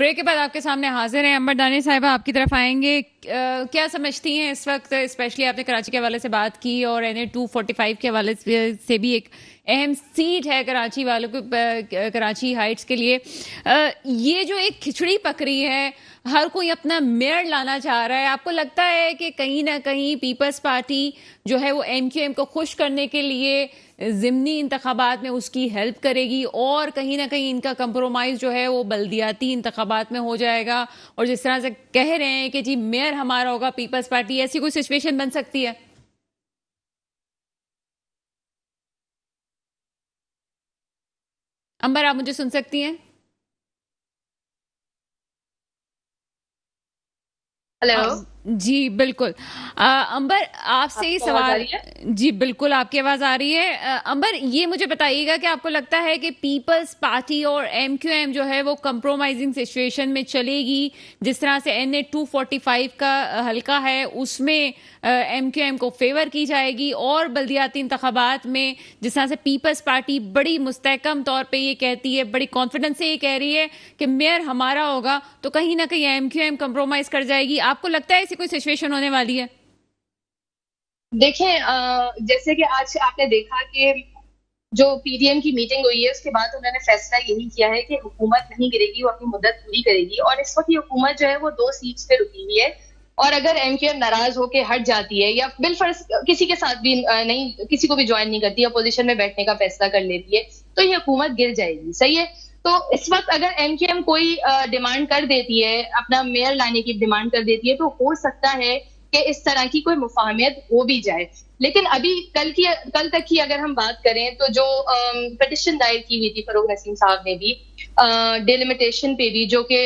Break के बाद आपके सामने हाजिर हैं अंबर दानी साहिबा, आपकी तरफ आएंगे। क्या समझती हैं इस वक्त, स्पेशली आपने कराची के हवाले से बात की और NA 245 के हवाले से भी एक अहम सीट है कराची वालों को, कराची हाइट्स के लिए। ये जो एक खिचड़ी पक रही है, हर कोई अपना मेयर लाना चाह रहा है। आपको लगता है कि कहीं ना कहीं पीपल्स पार्टी जो है वो MQM को खुश करने के लिए ज़िमनी इंतखाबात में उसकी हेल्प करेगी और कहीं ना कहीं इनका कंप्रोमाइज जो है वो बल्दियाती इंतखाबात में हो जाएगा? और जिस तरह से कह रहे हैं कि जी मेयर हमारा होगा पीपल्स पार्टी, ऐसी कोई सिचुएशन बन सकती है? अंबर, आप मुझे सुन सकती हैं? हेलो। जी बिल्कुल। अंबर, आपसे ही आपको आवाज आ सवाल। रही है? जी बिल्कुल, आपकी आवाज आ रही है। अंबर, ये मुझे बताइएगा कि आपको लगता है कि पीपल्स पार्टी और MQM जो है वो कंप्रोमाइजिंग सिचुएशन में चलेगी? जिस तरह से NA 245 का हल्का है उसमें MQM को फेवर की जाएगी, और बल्दियाती इंतखाबात में जिस तरह से पीपल्स पार्टी बड़ी मुस्तहकम तौर पे ये कहती है, बड़ी कॉन्फिडेंस से ये कह रही है कि मेयर हमारा होगा, तो कहीं ना कहीं MQM कंप्रोमाइज कर जाएगी। आपको लगता है ऐसी कोई सिचुएशन होने वाली है? देखें, जैसे कि आज आपने देखा कि जो पीडीएम की मीटिंग हुई है उसके बाद उन्होंने फैसला यही किया है कि हुकूमत नहीं गिरेगी, वो अपनी मुद्दत पूरी करेगी। और इस वक्त ये हुकूमत जो है वो 2 सीट्स पे रुकी हुई है। और अगर एमक्यूएम नाराज होकर हट जाती है या बिलफर्ज किसी के साथ भी नहीं, किसी को भी ज्वाइन नहीं करती, अपोजिशन में बैठने का फैसला कर लेती है, तो ये हुकूमत गिर जाएगी। सही है। तो इस वक्त अगर एमक्यूएम कोई डिमांड कर देती है, अपना मेयर लाने की डिमांड कर देती है, तो हो सकता है कि इस तरह की कोई मुफाहमत हो भी जाए। लेकिन अभी कल तक की अगर हम बात करें तो जो पिटिशन दायर की हुई थी फरूक नसीम साहब ने भी डिलिमिटेशन पे भी, जो कि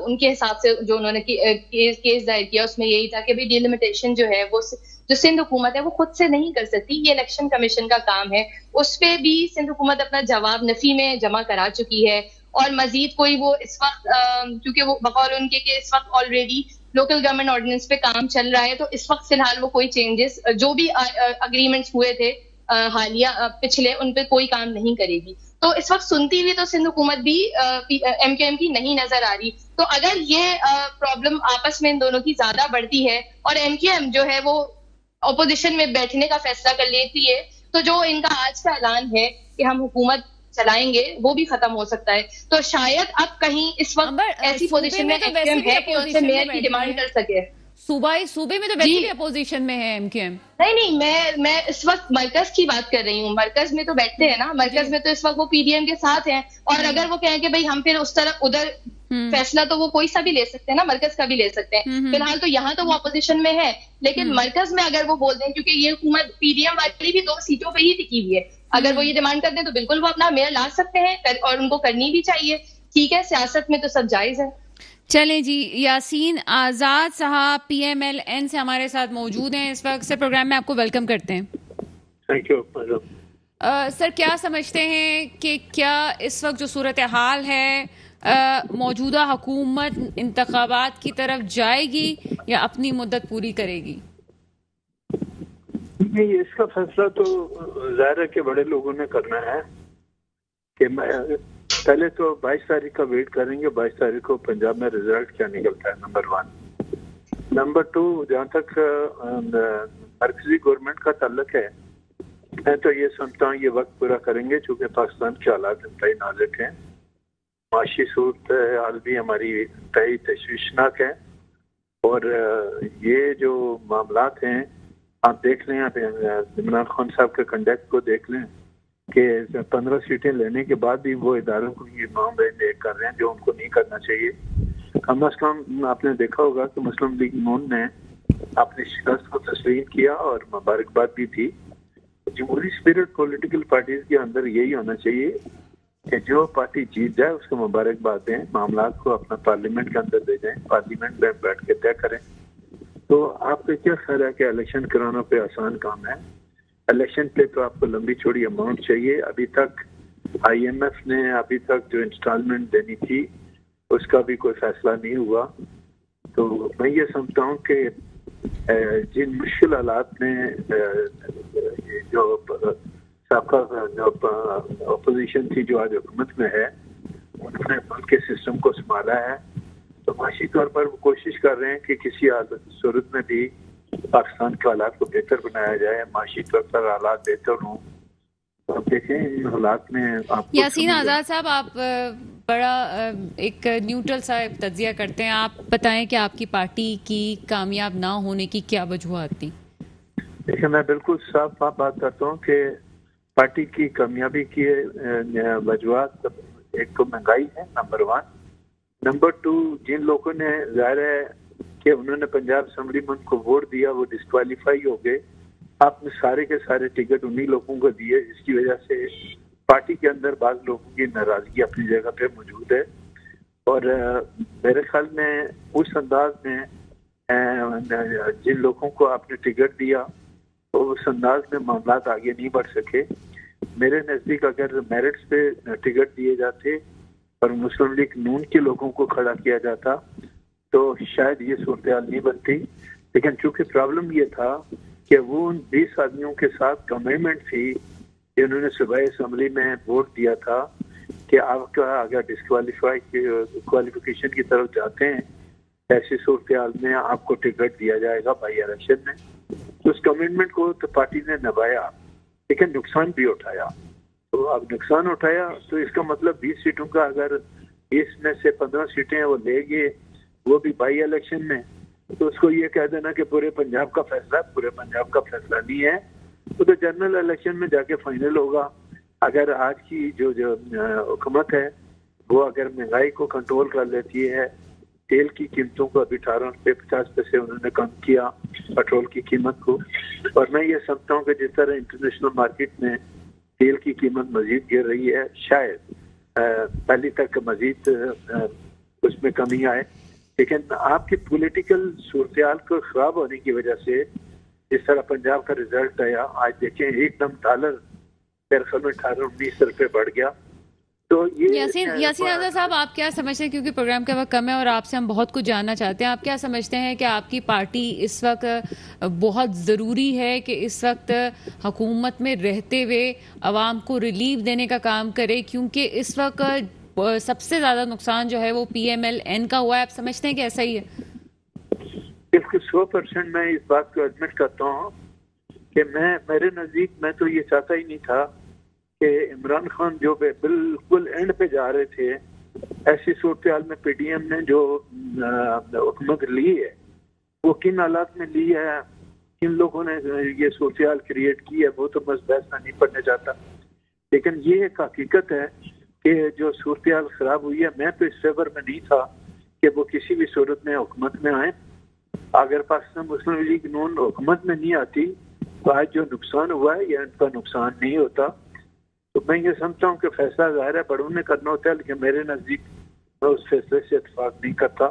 उनके हिसाब से जो उन्होंने केस दायर किया उसमें यही था कि भाई डिलिमिटेशन जो है वो जो सिंध हुकूमत है वो खुद से नहीं कर सकती, ये इलेक्शन कमीशन का काम है। उस पे भी सिंध हुकूमत अपना जवाब नफी में जमा करा चुकी है। और मजीद कोई वो इस वक्त क्योंकि वो बकौल उनके कि इस वक्त ऑलरेडी लोकल गवर्नमेंट ऑर्डिनेंस पे काम चल रहा है, तो इस वक्त फिलहाल वो कोई चेंजेस जो भी अग्रीमेंट्स हुए थे हालिया पिछले, उन पे कोई काम नहीं करेगी। तो इस वक्त सुनती हुई तो सिंध हुकूमत भी एमकेएम की नहीं नजर आ रही। तो अगर ये प्रॉब्लम आपस में इन दोनों की ज्यादा बढ़ती है और एमकेएम जो है वो ऑपोजिशन में बैठने का फैसला कर लेती है, तो जो इनका आज का ऐलान है कि हम हुकूमत चलाएंगे वो भी खत्म हो सकता है। तो शायद अब कहीं इस वक्त ऐसी सूबे पोजीशन में में तो वैसे एमक्यूएम भी है कि उनसे अपोजिशन में मेयर की बैठी डिमांड है। कर सके। सूबे में तो जी वैसे भी अपोजिशन में है MQM। नहीं नहीं, मैं इस वक्त मरकज की बात कर रही हूँ। मरकज में तो बैठते हैं ना, जी। मरकज में तो इस वक्त वो पीडीएम के साथ हैं। और अगर वो कहें कि भाई हम फिर उस तरफ उधर, हम्म फैसला तो वो कोई सा भी ले सकते हैं ना, मरकज का भी ले सकते हैं। हम्म फिलहाल तो यहाँ तो वो अपोजिशन में है, लेकिन हम्म मरकज में अगर वो बोल दें, क्योंकि ये हुकूमत पीडीएम वाली भी 2 सीटों पर ही टिकी हुई है, अगर वो ये डिमांड करते हैं तो बिल्कुल वो अपना मेयर ला सकते हैं और उनको करनी भी चाहिए। ठीक है, सियासत में तो सब जायज है। चलें जी, यासीन आजाद साहब PMLN से हमारे साथ मौजूद हैं इस वक्त। सर, प्रोग्राम में आपको वेलकम करते हैं। Thank you madam. सर, क्या समझते हैं कि क्या इस वक्त जो सूरत हाल है, मौजूदा हुकूमत इंतखाबात की तरफ जाएगी या अपनी मुद्दत पूरी करेगी? नहीं, इसका फैसला तो जाहिर है कि बड़े लोगों ने करना है कि पहले तो 22 तारीख का वेट करेंगे। 22 तारीख को पंजाब में रिजल्ट क्या निकलता है, नंबर 1। नंबर 2, जहाँ तक मरकजी गवर्नमेंट का ताल्लुक है, मैं तो ये समझता हूँ ये वक्त पूरा करेंगे, चूंकि पाकिस्तान के हालात इंतहाई नाजुक हैं। माशी सूरत हाल भी हमारी इंतहाई तशवीशनाक है। और ये जो मामलात हैं, आप देख लें, आप इमरान खान साहब के कंडक्ट को देख लें कि 15 सीटें लेने के बाद भी वो इदारों को ये मामले कर रहे हैं जो उनको नहीं करना चाहिए। कम अज कम आपने देखा होगा कि मुस्लिम लीग नून ने अपनी शिकस्त को तस्लीम किया और मुबारकबाद भी थी। जमहूरी स्पिरिट पॉलिटिकल पार्टीज के अंदर यही होना चाहिए कि जो पार्टी जीत जाए उसको मुबारकबाद दें, मामला को अपना पार्लियामेंट के अंदर ले जाएं, पार्लियामेंट में बैठ के तय करें। तो आपका क्या ख्याल है कि इलेक्शन कराना पे आसान काम है? इलेक्शन पे तो आपको लंबी चौड़ी अमाउंट चाहिए। अभी तक IMF ने अभी तक जो इंस्टॉलमेंट देनी थी उसका भी कोई फैसला नहीं हुआ। तो मैं ये समझता हूँ कि जिन मुश्किल हालात में जो सबका जो अपोजिशन थी जो आज हुकूमत में है, उन्होंने मुल्क के सिस्टम को संभाला है। माशी तौर पर वो कोशिश कर रहे हैं कि किसी सूरत में भी पाकिस्तान के हालात को बेहतर बनाया जाए, माशी तौर पर हालात बेहतर हों। तो अब देखें इन हालात में आप यासीन आज़ाद साहब, आप बड़ा एक न्यूट्रल सा तज्जिया करते हैं, आप बताएं कि आपकी पार्टी की कामयाब ना होने की क्या वजूहत थी? देखिए, मैं बिल्कुल साफ साफ बात करता हूँ कि पार्टी की कामयाबी की वजूहत एक तो महंगाई है, नंबर 1। नंबर 2, जिन लोगों ने जाहिर है कि उन्होंने पंजाब असेंबलीमैन को वोट दिया वो डिस्क्वालीफाई हो गए। आपने सारे के सारे टिकट उन्हीं लोगों को दिए, जिसकी वजह से पार्टी के अंदर बाज लोगों की नाराजगी अपनी जगह पे मौजूद है। और मेरे ख्याल में उस अंदाज में जिन लोगों को आपने टिकट दिया तो उस अंदाज में मामला आगे नहीं बढ़ सके। मेरे नज़दीक अगर मेरिट्स पे टिकट दिए जाते और मुस्लिम लीग नून के लोगों को खड़ा किया जाता तो शायद ये सूरत हाल नहीं बनती। लेकिन चूंकि प्रॉब्लम ये था कि वो उन 20 आदमियों के साथ कमिटमेंट थी कि उन्होंने सुबह असेंबली में वोट दिया था कि आपका अगर क्वालिफिकेशन की तरफ जाते हैं ऐसी सूरत हाल में आपको टिकट दिया जाएगा बाई इलेक्शन में। तो उस कमिटमेंट को तो पार्टी ने निभाया, लेकिन नुकसान भी उठाया। तो अब नुकसान उठाया तो इसका मतलब 20 सीटों का अगर 20 में से 15 सीटें वो ले गए, वो भी बाई इलेक्शन में, तो उसको ये कह देना कि पूरे पंजाब का फैसला, पूरे पंजाब का फैसला नहीं है। तो जनरल इलेक्शन में जाके फाइनल होगा। अगर आज की जो हुकूमत है वो अगर महंगाई को कंट्रोल कर लेती है, तेल की कीमतों को अभी 18 रुपये 50 पैसे उन्होंने कम किया पेट्रोल की कीमत को, और मैं ये समझता हूँ कि जिस तरह इंटरनेशनल मार्केट में तेल की कीमत मजीद गिर रही है, शायद पहले तक मजीद उसमें कमी आए। लेकिन आपकी पॉलिटिकल सूरत हाल को खराब होने की वजह से जिस तरह पंजाब का रिजल्ट आया, आज देखें एकदम डॉलर मेरे ख्याल में 18-19 रुपये बढ़ गया। तो ये यासीन आज़ाद साहब, आप क्या समझते हैं, क्योंकि प्रोग्राम का वक्त कम है और आपसे हम बहुत कुछ जानना चाहते हैं, आप क्या समझते हैं कि आपकी पार्टी इस वक्त बहुत ज़रूरी है कि इस वक्त हुकूमत में रहते हुए आवाम को रिलीफ देने का काम करे, क्योंकि इस वक्त सबसे ज़्यादा नुकसान जो है वो PMLN का हुआ है? आप समझते हैं कि ऐसा ही है? बिल्कुल 100% मैं इस बात को एडमिट करता हूँ कि मेरे नज़दीक मैं तो ये चाहता ही नहीं था कि इमरान खान जो बिल्कुल एंड पे जा रहे थे, ऐसी सूरत हाल में PDM ने जो हुकूमत ली है वो किन हालात में ली है, किन लोगों ने ये सूरत हाल क्रिएट की है, वो तो बस बहस में नहीं पढ़ने चाहता। लेकिन ये एक हकीकत है कि जो सूरत हाल खराब हुई है, मैं तो इस फेवर में नहीं था कि वो किसी भी सूरत में हुकूमत में आए। अगर पाकिस्तान मुस्लिम लीग नून हुकूमत में नहीं आती तो आज जो नुकसान हुआ है या इनका नुकसान नहीं होता। तो मैं ये समझता हूँ कि फैसला ज़ाहिर है बड़ों ने करना होता है, लेकिन मेरे नज़दीक मैं उस फैसले से इत्तेफाक नहीं करता।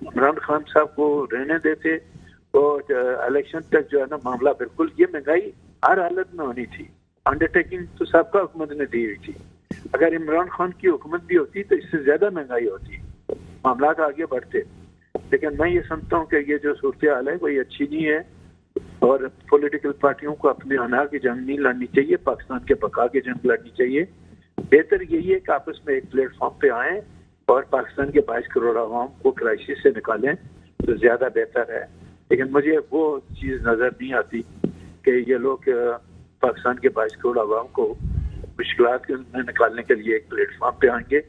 इमरान खान साहब को रहने देते और इलेक्शन तक जो है ना मामला, बिल्कुल ये महंगाई हर हालत में होनी थी, अंडरटेकिंग तो सबका हुकूमत ने दी हुई थी। अगर इमरान खान की हुकूमत भी होती तो इससे ज़्यादा महंगाई होती, मामला आगे बढ़ते। लेकिन मैं ये समझता हूँ कि ये जो सूरत हाल है कोई अच्छी नहीं है और पॉलिटिकल पार्टियों को अपने अना की जंग नहीं लड़नी चाहिए, पाकिस्तान के बका की जंग लड़नी चाहिए। बेहतर यही है कि आपस में एक प्लेटफॉर्म पे आएँ और पाकिस्तान के 22 करोड़ आवाम को क्राइसिस से निकालें तो ज़्यादा बेहतर है। लेकिन मुझे वो चीज़ नज़र नहीं आती कि ये लोग पाकिस्तान के 22 करोड़ आवाम को मुश्किलात में निकालने के लिए एक प्लेटफॉर्म पे आएंगे।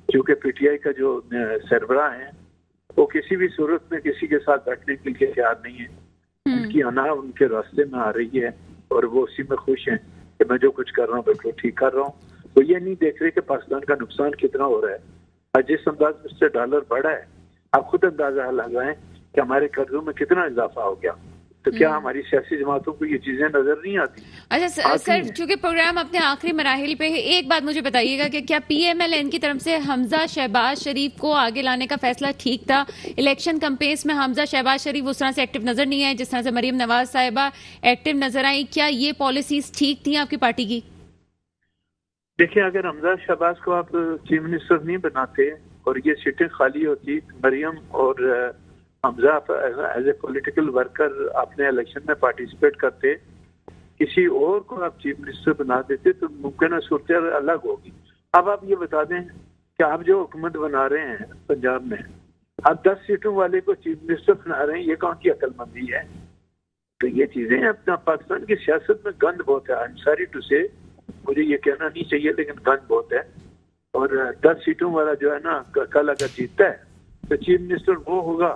क्योंकि PTI का जो सरबराह है वो किसी भी सूरत में किसी के साथ बैठने के लिए तैयार नहीं है। उनकी अना उनके रास्ते में आ रही है और वो उसी में खुश हैं कि मैं जो कुछ कर रहा हूँ बिल्कुल ठीक कर रहा हूँ। वो ये नहीं देख रहे कि पाकिस्तान का नुकसान कितना हो रहा है। आज जिस अंदाज में उससे डॉलर बढ़ा है, आप खुद अंदाजा लगाएं कि हमारे कर्जों में कितना इजाफा हो गया। तो क्या हमारी सियासी जमातों को ये चीजें नजर नहीं आती? अच्छा सर, चूंकि प्रोग्राम अपने आखिरी मराहिल पे है, एक बात मुझे बताइएगा कि क्या PMLN की तरफ से हमजा शहबाज शरीफ को आगे लाने का फैसला ठीक था? इलेक्शन कैंपेन्स में हमजा शहबाज शरीफ उस तरह से एक्टिव नजर नहीं आए जिस तरह से मरीम नवाज साहिबा एक्टिव नजर आई। क्या ये पॉलिसीज ठीक थी आपकी पार्टी की? देखिए, अगर हमजा शहबाज को आप चीफ मिनिस्टर नहीं बनाते और ये सीटें खाली होती, मरियम और Hamza as a political worker अपने इलेक्शन में पार्टिसिपेट करते, किसी और को आप चीफ मिनिस्टर बना देते तो मुमकिन सूरत अलग होगी। अब आप ये बता दें कि आप जो हुकूमत बना रहे हैं पंजाब में, आप 10 सीटों वाले को चीफ मिनिस्टर बना रहे हैं, ये कौन सी अक्लमंदी है? तो ये चीजें अपना पाकिस्तान की सियासत में गंद बहुत है। आई एम सॉरी टू से, मुझे ये कहना नहीं चाहिए लेकिन गंद बहुत है। और 10 सीटों वाला जो है ना, कल अगर जीतता है तो चीफ मिनिस्टर वो होगा,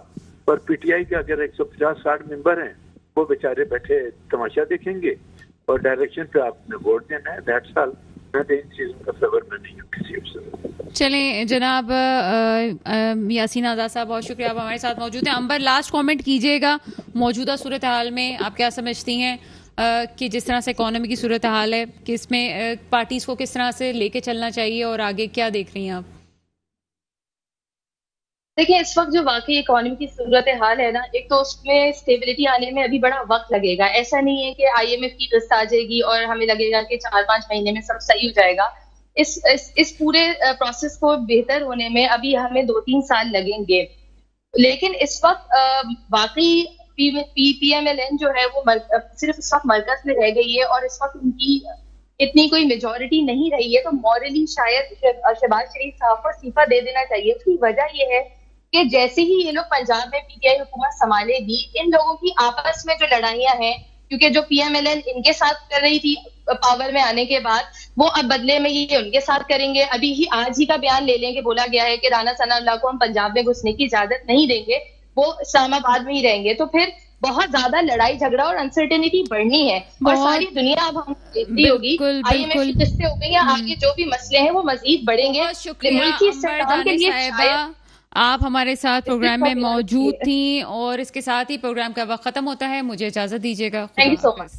और पीटीआई के अगर 150-60 मेंबर हैं वो बेचारे बैठे तमाशा देखेंगे, और डायरेक्शन पे आपने वोट देना है। That's all. मैं तो इन चीजों का खबर में नहीं हूँ किसी से। चलें जनाब यासीन आज़ाद साहब, बहुत शुक्रिया, आप हमारे साथ मौजूद हैं। अंबर, लास्ट कमेंट कीजिएगा, मौजूदा सूरत हाल में आप क्या समझती हैं कि जिस तरह से इकोनॉमी की सूरत हाल है, कि इसमें पार्टीज को किस तरह से लेके चलना चाहिए और आगे क्या देख रही हैं आप? देखिए, इस वक्त जो वाकई इकोनॉमी की सूरत हाल है ना, एक तो उसमें स्टेबिलिटी आने में अभी बड़ा वक्त लगेगा। ऐसा नहीं है कि आईएमएफ की किस्त आ जाएगी और हमें लगेगा कि 4-5 महीने में सब सही हो जाएगा। इस पूरे प्रोसेस को बेहतर होने में अभी हमें 2-3 साल लगेंगे। लेकिन इस वक्त वाकई पीएमएलएन जो है वो सिर्फ इस वक्त मरकज में रह गई है, और इस वक्त उनकी इतनी कोई मेजोरिटी नहीं रही है। तो मॉरली शायद शहबाज शरीफ साहब को इस्तीफा दे देना चाहिए। उसकी वजह यह है कि जैसे ही ये लोग पंजाब में पीटीआई हुकूमत संभालेगी, इन लोगों की आपस में जो लड़ाइयां हैं, क्योंकि जो पीएमएलएन इनके साथ कर रही थी पावर में आने के बाद, वो अब बदले में ये उनके साथ करेंगे। अभी ही आज ही का बयान ले लेंगे, बोला गया है कि राना सनाउल्लाह को हम पंजाब में घुसने की इजाजत नहीं देंगे, वो इस्लामाबाद में ही रहेंगे। तो फिर बहुत ज्यादा लड़ाई झगड़ा और अनसर्टेनिटी बढ़नी है, और सारी दुनिया अब हम देखती होगी। आईएमएफ की किस्तें हो गई, आगे जो भी मसले हैं वो मजीद बढ़ेंगे। मुल्की इस्तेहकाम के लिए आप हमारे साथ प्रोग्राम में मौजूद थी, और इसके साथ ही प्रोग्राम का वक्त खत्म होता है। मुझे इजाजत दीजिएगा। Thank you so much.